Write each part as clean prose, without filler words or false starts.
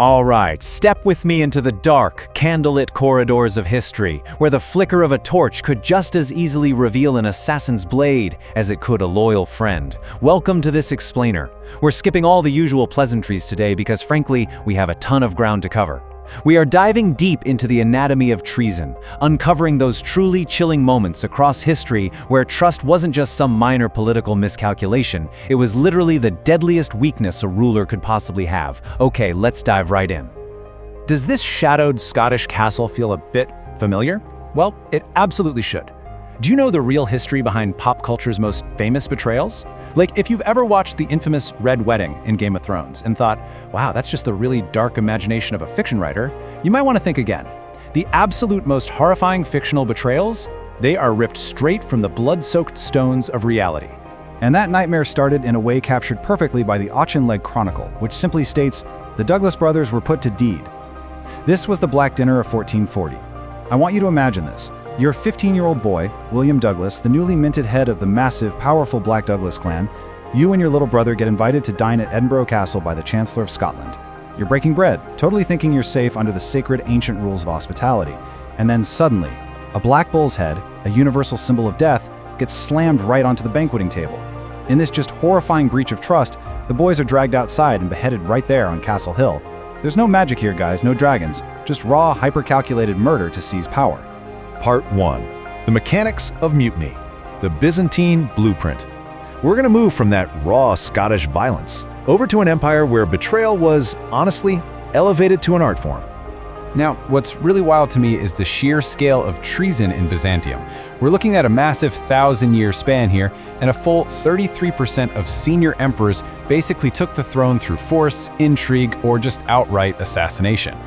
All right, step with me into the dark, candlelit corridors of history, where the flicker of a torch could just as easily reveal an assassin's blade as it could a loyal friend. Welcome to this explainer. We're skipping all the usual pleasantries today because, frankly, we have a ton of ground to cover. We are diving deep into the anatomy of treason, uncovering those truly chilling moments across history where trust wasn't just some minor political miscalculation, it was literally the deadliest weakness a ruler could possibly have. Okay, let's dive right in. Does this shadowed Scottish castle feel a bit familiar? Well, it absolutely should. Do you know the real history behind pop culture's most famous betrayals? Like, if you've ever watched the infamous Red Wedding in Game of Thrones and thought, wow, that's just the really dark imagination of a fiction writer, you might want to think again. The absolute most horrifying fictional betrayals, they are ripped straight from the blood-soaked stones of reality. And that nightmare started in a way captured perfectly by the Auchinleck Chronicle, which simply states, the Douglas brothers were put to deed. This was the Black Dinner of 1440. I want you to imagine this. You're a 15-year-old boy, William Douglas, the newly minted head of the massive, powerful Black Douglas clan. You and your little brother get invited to dine at Edinburgh Castle by the Chancellor of Scotland. You're breaking bread, totally thinking you're safe under the sacred ancient rules of hospitality. And then suddenly, a black bull's head, a universal symbol of death, gets slammed right onto the banqueting table. In this just horrifying breach of trust, the boys are dragged outside and beheaded right there on Castle Hill. There's no magic here, guys, no dragons, just raw, hyper-calculated murder to seize power. Part 1. The Mechanics of Mutiny. The Byzantine Blueprint. We're going to move from that raw Scottish violence over to an empire where betrayal was, honestly, elevated to an art form. Now, what's really wild to me is the sheer scale of treason in Byzantium. We're looking at a massive 1,000-year span here, and a full 33% of senior emperors basically took the throne through force, intrigue, or just outright assassination.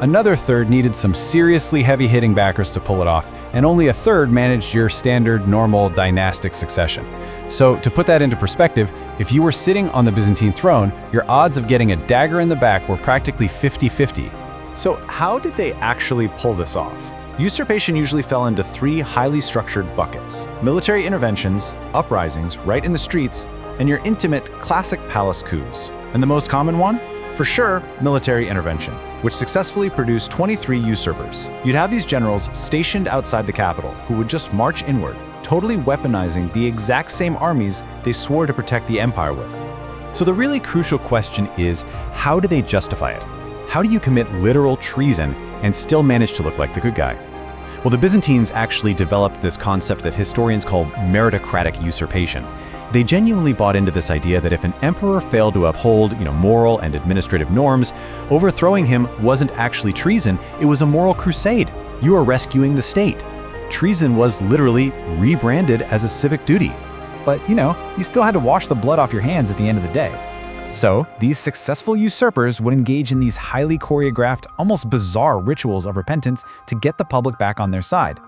Another third needed some seriously heavy-hitting backers to pull it off, and only a third managed your standard, normal dynastic succession. So, to put that into perspective, if you were sitting on the Byzantine throne, your odds of getting a dagger in the back were practically 50-50. So how did they actually pull this off? Usurpation usually fell into three highly structured buckets: military interventions, uprisings right in the streets, and your intimate, classic palace coups. And the most common one? For sure, military intervention, which successfully produced 23 usurpers. You'd have these generals stationed outside the capital who would just march inward, totally weaponizing the exact same armies they swore to protect the empire with. So the really crucial question is, how do they justify it? How do you commit literal treason and still manage to look like the good guy? Well, the Byzantines actually developed this concept that historians call meritocratic usurpation. They genuinely bought into this idea that if an emperor failed to uphold, moral and administrative norms, overthrowing him wasn't actually treason, it was a moral crusade. You are rescuing the state. Treason was literally rebranded as a civic duty. But, you still had to wash the blood off your hands at the end of the day. So, these successful usurpers would engage in these highly choreographed, almost bizarre rituals of repentance to get the public back on their side.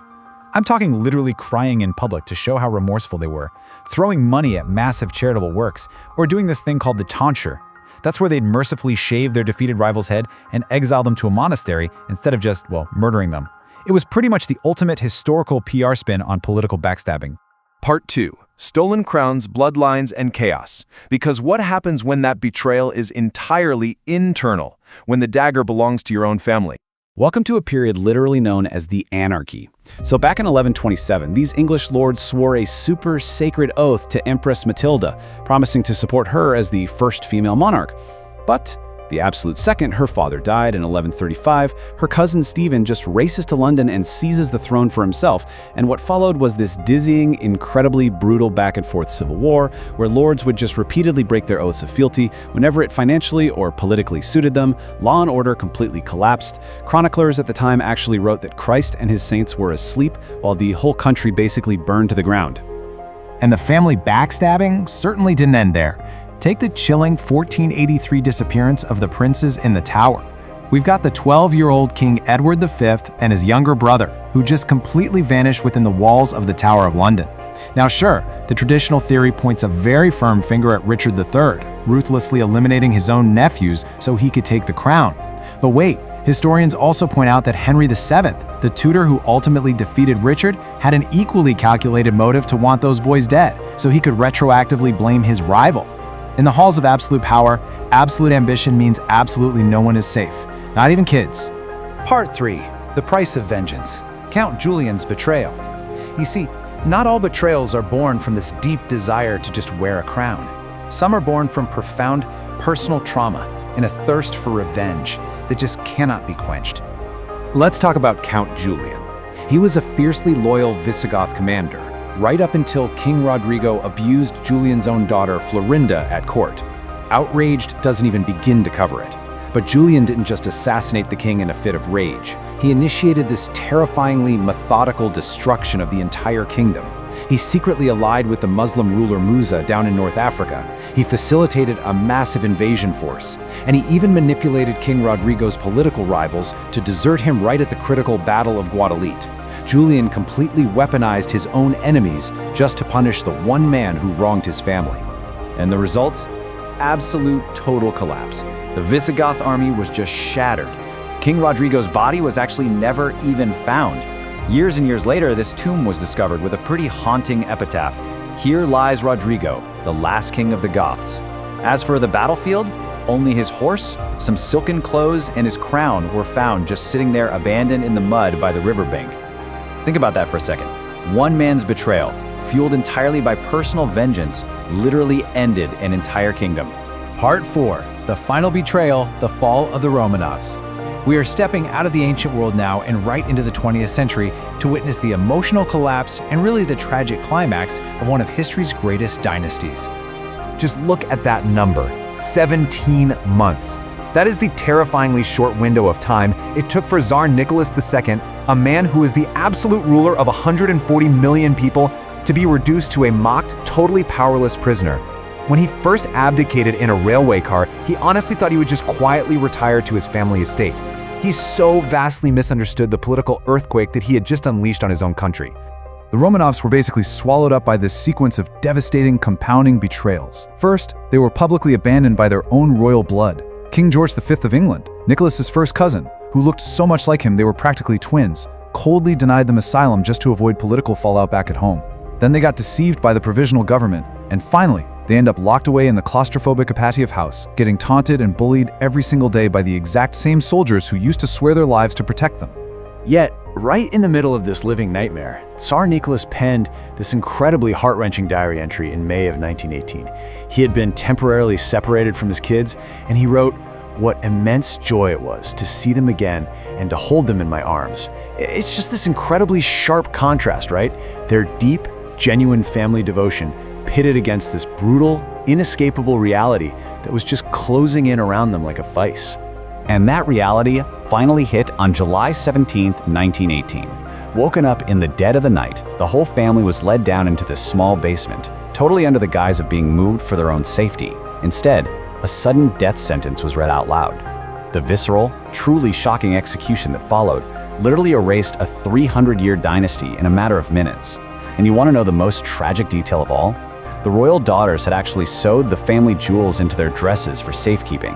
I'm talking literally crying in public to show how remorseful they were, throwing money at massive charitable works, or doing this thing called the tonsure. That's where they'd mercifully shave their defeated rival's head and exile them to a monastery instead of just, murdering them. It was pretty much the ultimate historical PR spin on political backstabbing. Part 2. Stolen crowns, bloodlines, and chaos. Because what happens when that betrayal is entirely internal, when the dagger belongs to your own family? Welcome to a period literally known as the Anarchy. So back in 1127, these English lords swore a super sacred oath to Empress Matilda, promising to support her as the first female monarch. But the absolute second her father died in 1135, her cousin Stephen just races to London and seizes the throne for himself, and what followed was this dizzying, incredibly brutal back-and-forth civil war, where lords would just repeatedly break their oaths of fealty whenever it financially or politically suited them. Law and order completely collapsed. Chroniclers at the time actually wrote that Christ and his saints were asleep, while the whole country basically burned to the ground. And the family backstabbing certainly didn't end there. Take the chilling 1483 disappearance of the princes in the Tower. We've got the 12-year-old King Edward V and his younger brother, who just completely vanished within the walls of the Tower of London. Now sure, the traditional theory points a very firm finger at Richard III, ruthlessly eliminating his own nephews so he could take the crown. But wait, historians also point out that Henry VII, the tutor who ultimately defeated Richard, had an equally calculated motive to want those boys dead, so he could retroactively blame his rival. In the halls of absolute power, absolute ambition means absolutely no one is safe, not even kids. Part 3. The Price of Vengeance. Count Julian's Betrayal. You see, not all betrayals are born from this deep desire to just wear a crown. Some are born from profound personal trauma and a thirst for revenge that just cannot be quenched. Let's talk about Count Julian. He was a fiercely loyal Visigoth commander, right up until King Rodrigo abused Julian's own daughter Florinda at court. Outraged doesn't even begin to cover it. But Julian didn't just assassinate the king in a fit of rage. He initiated this terrifyingly methodical destruction of the entire kingdom. He secretly allied with the Muslim ruler Musa down in North Africa. He facilitated a massive invasion force. And he even manipulated King Rodrigo's political rivals to desert him right at the critical Battle of Guadalete. Julian completely weaponized his own enemies just to punish the one man who wronged his family. And the result? Absolute total collapse. The Visigoth army was just shattered. King Rodrigo's body was actually never even found. Years and years later, this tomb was discovered with a pretty haunting epitaph. Here lies Rodrigo, the last king of the Goths. As for the battlefield, only his horse, some silken clothes, and his crown were found just sitting there abandoned in the mud by the riverbank. Think about that for a second. One man's betrayal, fueled entirely by personal vengeance, literally ended an entire kingdom. Part 4. The Final Betrayal, the Fall of the Romanovs. We are stepping out of the ancient world now and right into the 20th century to witness the emotional collapse and really the tragic climax of one of history's greatest dynasties. Just look at that number, 17 months. That is the terrifyingly short window of time it took for Tsar Nicholas II, a man who is the absolute ruler of 140 million people, to be reduced to a mocked, totally powerless prisoner. When he first abdicated in a railway car, he honestly thought he would just quietly retire to his family estate. He so vastly misunderstood the political earthquake that he had just unleashed on his own country. The Romanovs were basically swallowed up by this sequence of devastating, compounding betrayals. First, they were publicly abandoned by their own royal blood. King George V of England, Nicholas's first cousin, who looked so much like him they were practically twins, coldly denied them asylum just to avoid political fallout back at home. Then they got deceived by the provisional government, and finally, they end up locked away in the claustrophobic Apatiev house, getting taunted and bullied every single day by the exact same soldiers who used to swear their lives to protect them. Yet, right in the middle of this living nightmare, Tsar Nicholas penned this incredibly heart-wrenching diary entry in May of 1918. He had been temporarily separated from his kids, and he wrote, "What immense joy it was to see them again and to hold them in my arms." It's just this incredibly sharp contrast, right? Their deep, genuine family devotion pitted against this brutal, inescapable reality that was just closing in around them like a vice. And that reality finally hit on July 17th, 1918. Woken up in the dead of the night, the whole family was led down into this small basement, totally under the guise of being moved for their own safety. Instead, a sudden death sentence was read out loud. The visceral, truly shocking execution that followed literally erased a 300-year dynasty in a matter of minutes. And you want to know the most tragic detail of all? The royal daughters had actually sewed the family jewels into their dresses for safekeeping.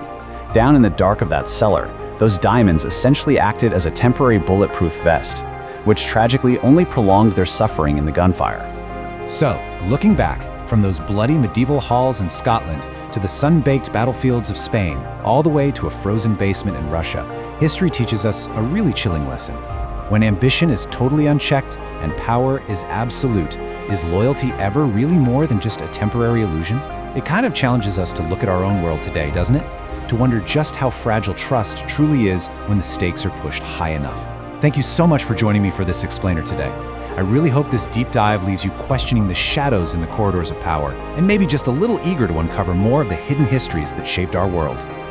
Down in the dark of that cellar, those diamonds essentially acted as a temporary bulletproof vest, which tragically only prolonged their suffering in the gunfire. So, looking back, from those bloody medieval halls in Scotland to the sun-baked battlefields of Spain, all the way to a frozen basement in Russia, history teaches us a really chilling lesson. When ambition is totally unchecked and power is absolute, is loyalty ever really more than just a temporary illusion? It kind of challenges us to look at our own world today, doesn't it? To wonder just how fragile trust truly is when the stakes are pushed high enough. Thank you so much for joining me for this explainer today. I really hope this deep dive leaves you questioning the shadows in the corridors of power, and maybe just a little eager to uncover more of the hidden histories that shaped our world.